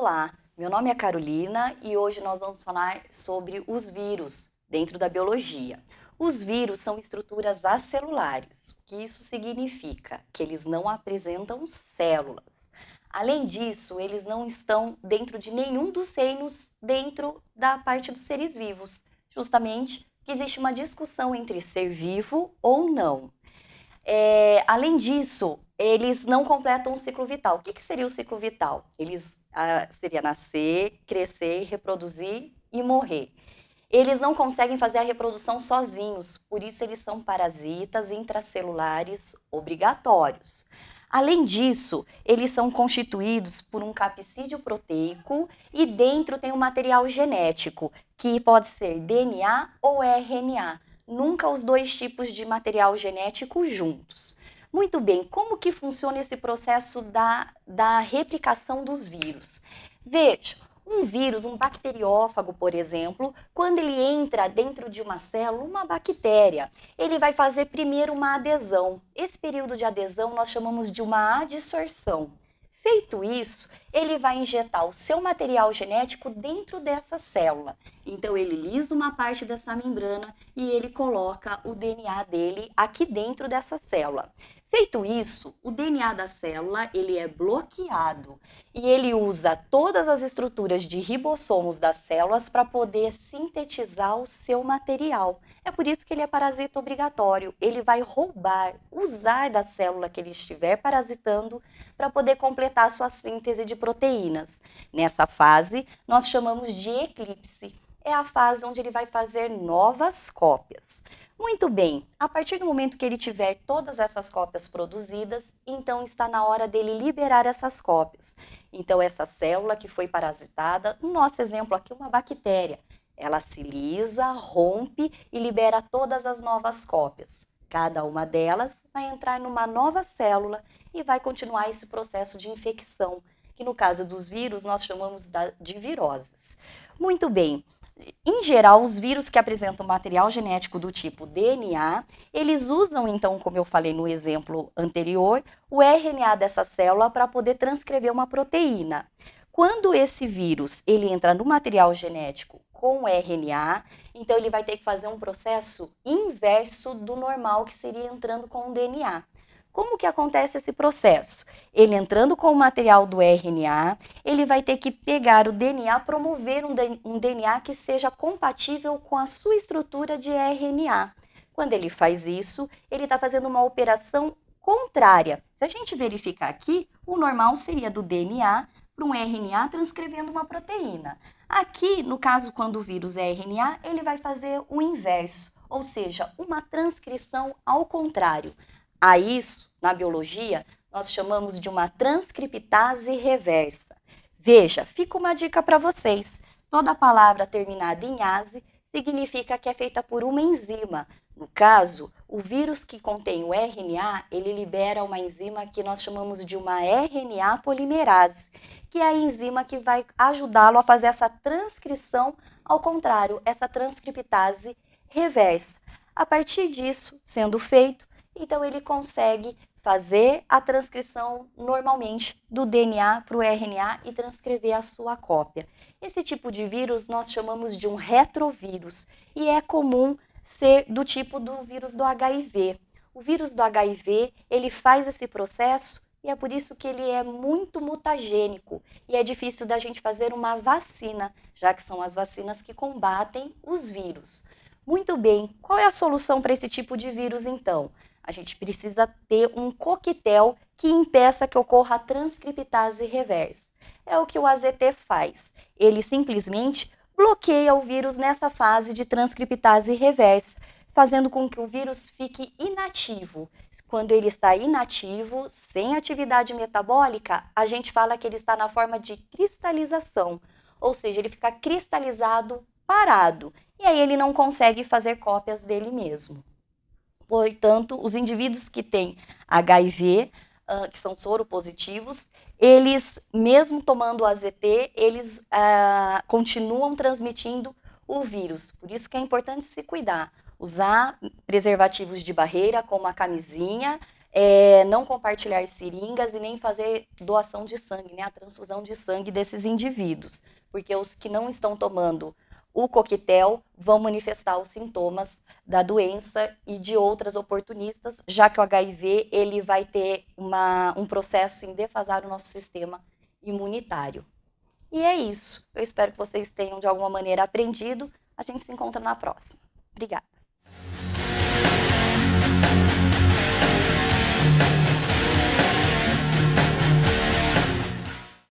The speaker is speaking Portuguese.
Olá, meu nome é Carolina e hoje nós vamos falar sobre os vírus dentro da biologia. Os vírus são estruturas acelulares. O que isso significa? Que eles não apresentam células. Além disso, eles não estão dentro de nenhum dos reinos dentro da parte dos seres vivos, justamente porque existe uma discussão entre ser vivo ou não. Além disso, eles não completam o ciclo vital. O que seria o ciclo vital? Seria nascer, crescer, reproduzir e morrer. Eles não conseguem fazer a reprodução sozinhos, por isso eles são parasitas intracelulares obrigatórios. Além disso, eles são constituídos por um capsídeo proteico e dentro tem um material genético, que pode ser DNA ou RNA. Nunca os dois tipos de material genético juntos. Muito bem, como que funciona esse processo da replicação dos vírus? Veja, um vírus, um bacteriófago, por exemplo, quando ele entra dentro de uma célula, uma bactéria, ele vai fazer primeiro uma adesão. Esse período de adesão nós chamamos de uma adsorção. Feito isso, ele vai injetar o seu material genético dentro dessa célula. Então, ele lisa uma parte dessa membrana e ele coloca o DNA dele aqui dentro dessa célula. Feito isso, o DNA da célula ele é bloqueado e ele usa todas as estruturas de ribossomos das células para poder sintetizar o seu material. É por isso que ele é parasita obrigatório. Ele vai roubar, usar da célula que ele estiver parasitando para poder completar a sua síntese de proteínas. Nessa fase, nós chamamos de eclipse. É a fase onde ele vai fazer novas cópias. Muito bem, a partir do momento que ele tiver todas essas cópias produzidas, então está na hora dele liberar essas cópias. Então, essa célula que foi parasitada, no nosso exemplo aqui, uma bactéria, ela se lisa, rompe e libera todas as novas cópias. Cada uma delas vai entrar numa nova célula e vai continuar esse processo de infecção, que no caso dos vírus nós chamamos de viroses. Muito bem. Em geral, os vírus que apresentam material genético do tipo DNA, eles usam, então, como eu falei no exemplo anterior, o RNA dessa célula para poder transcrever uma proteína. Quando esse vírus ele entra no material genético com RNA, então ele vai ter que fazer um processo inverso do normal, que seria entrando com o DNA. Como que acontece esse processo? Ele entrando com o material do RNA, ele vai ter que pegar o DNA, promover um DNA que seja compatível com a sua estrutura de RNA. Quando ele faz isso, ele está fazendo uma operação contrária. Se a gente verificar aqui, o normal seria do DNA para um RNA transcrevendo uma proteína. Aqui, no caso, quando o vírus é RNA, ele vai fazer o inverso, ou seja, uma transcrição ao contrário. A isso, na biologia, nós chamamos de uma transcriptase reversa. Veja, fica uma dica para vocês. Toda palavra terminada em ase significa que é feita por uma enzima. No caso, o vírus que contém o RNA, ele libera uma enzima que nós chamamos de uma RNA polimerase, que é a enzima que vai ajudá-lo a fazer essa transcrição ao contrário, essa transcriptase reversa. A partir disso, sendo feito, então ele consegue fazer a transcrição normalmente do DNA para o RNA e transcrever a sua cópia. Esse tipo de vírus nós chamamos de um retrovírus e é comum ser do tipo do vírus do HIV. O vírus do HIV, ele faz esse processo e é por isso que ele é muito mutagênico e é difícil da gente fazer uma vacina, já que são as vacinas que combatem os vírus. Muito bem, qual é a solução para esse tipo de vírus então? A gente precisa ter um coquetel que impeça que ocorra a transcriptase reversa. É o que o AZT faz. Ele simplesmente bloqueia o vírus nessa fase de transcriptase reversa, fazendo com que o vírus fique inativo. Quando ele está inativo, sem atividade metabólica, a gente fala que ele está na forma de cristalização, ou seja, ele fica cristalizado, parado, e aí ele não consegue fazer cópias dele mesmo. Portanto, os indivíduos que têm HIV, que são soropositivos, eles, mesmo tomando o AZT, eles continuam transmitindo o vírus. Por isso que é importante se cuidar. Usar preservativos de barreira, como a camisinha, não compartilhar seringas e nem fazer doação de sangue, né, a transfusão de sangue desses indivíduos, porque os que não estão tomando o coquetel vão manifestar os sintomas da doença e de outras oportunistas, já que o HIV ele vai ter um processo em defasar o nosso sistema imunitário. E é isso. Eu espero que vocês tenham de alguma maneira aprendido. A gente se encontra na próxima. Obrigada.